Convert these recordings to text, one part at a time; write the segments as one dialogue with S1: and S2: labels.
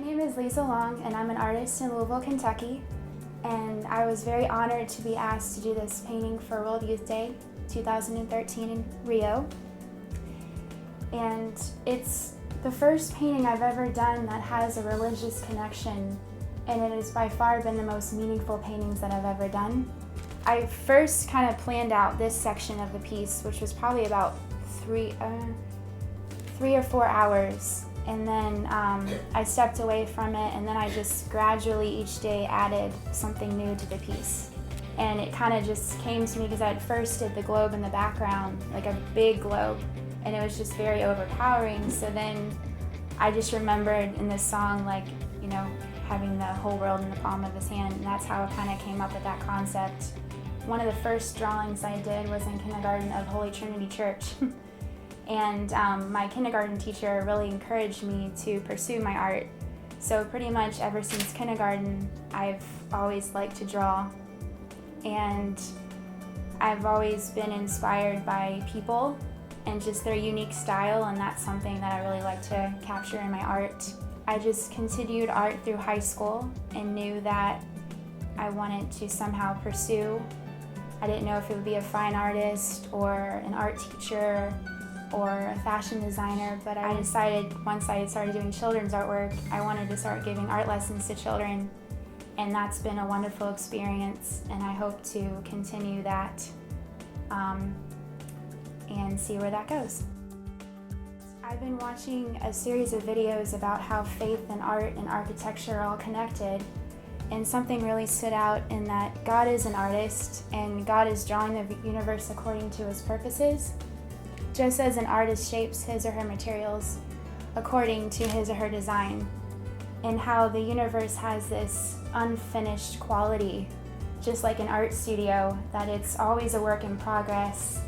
S1: My name is Lisa Long, and I'm an artist in Louisville, Kentucky. And I was very honored to be asked to do this painting for World Youth Day 2013 in Rio. And it's the first painting I've ever done that has a religious connection, and it has by far been the most meaningful paintings that I've ever done. I first kind of planned out this section of the piece, which was probably about three or 4 hours, and then I stepped away from it, and then I just gradually each day added something new to the piece. And it kind of just came to me because I at first did the globe in the background, like a big globe, and it was just very overpowering. So then I just remembered in this song, like, you know, having the whole world in the palm of his hand, and that's how it kind of came up with that concept. One of the first drawings I did was in kindergarten of Holy Trinity Church. And my kindergarten teacher really encouraged me to pursue my art. So pretty much ever since kindergarten, I've always liked to draw. And I've always been inspired by people and just their unique style, and that's something that I really like to capture in my art. I just continued art through high school and knew that I wanted to somehow pursue. I didn't know if it would be a fine artist or an art teacher or a fashion designer, but I decided once I started doing children's artwork, I wanted to start giving art lessons to children, and that's been a wonderful experience, and I hope to continue that and see where that goes. I've been watching a series of videos about how faith and art and architecture are all connected, and something really stood out in that God is an artist, and God is drawing the universe according to his purposes. Just as an artist shapes his or her materials according to his or her design, and how the universe has this unfinished quality, just like an art studio, that it's always a work in progress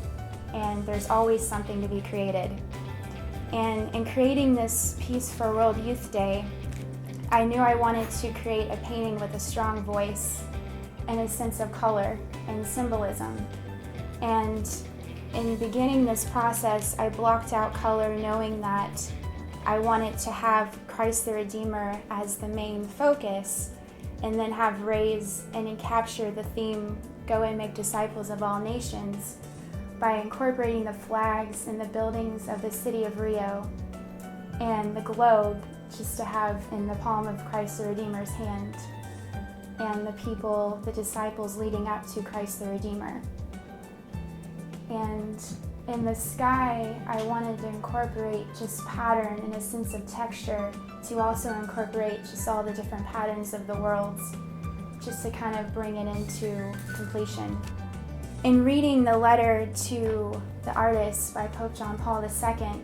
S1: and there's always something to be created. And in creating this piece for World Youth Day, I knew I wanted to create a painting with a strong voice and a sense of color and symbolism. And in beginning this process, I blocked out color, knowing that I wanted to have Christ the Redeemer as the main focus, and then have raise and capture the theme, "Go and make disciples of all nations," by incorporating the flags and the buildings of the city of Rio and the globe, just to have in the palm of Christ the Redeemer's hand, and the people, the disciples leading up to Christ the Redeemer. And in the sky, I wanted to incorporate just pattern and a sense of texture, to also incorporate just all the different patterns of the worlds, just to kind of bring it into completion. In reading the letter to the artist by Pope John Paul II,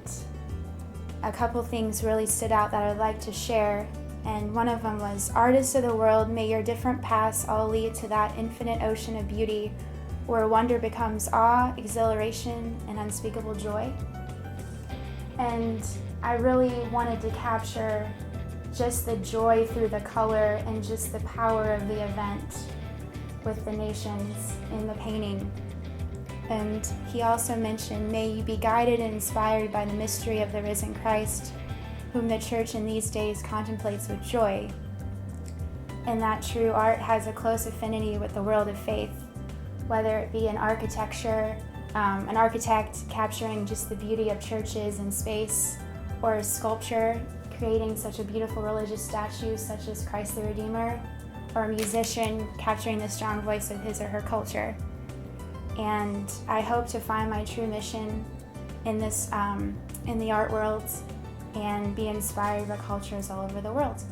S1: a couple things really stood out that I'd like to share, and one of them was, "Artists of the world, may your different paths all lead to that infinite ocean of beauty where wonder becomes awe, exhilaration, and unspeakable joy." And I really wanted to capture just the joy through the color and just the power of the event with the nations in the painting. And he also mentioned, "May you be guided and inspired by the mystery of the risen Christ, whom the church in these days contemplates with joy." And that true art has a close affinity with the world of faith, whether it be in architecture, an architect capturing just the beauty of churches and space, or a sculpture creating such a beautiful religious statue such as Christ the Redeemer, or a musician capturing the strong voice of his or her culture. And I hope to find my true mission in this, in the art world, and be inspired by cultures all over the world.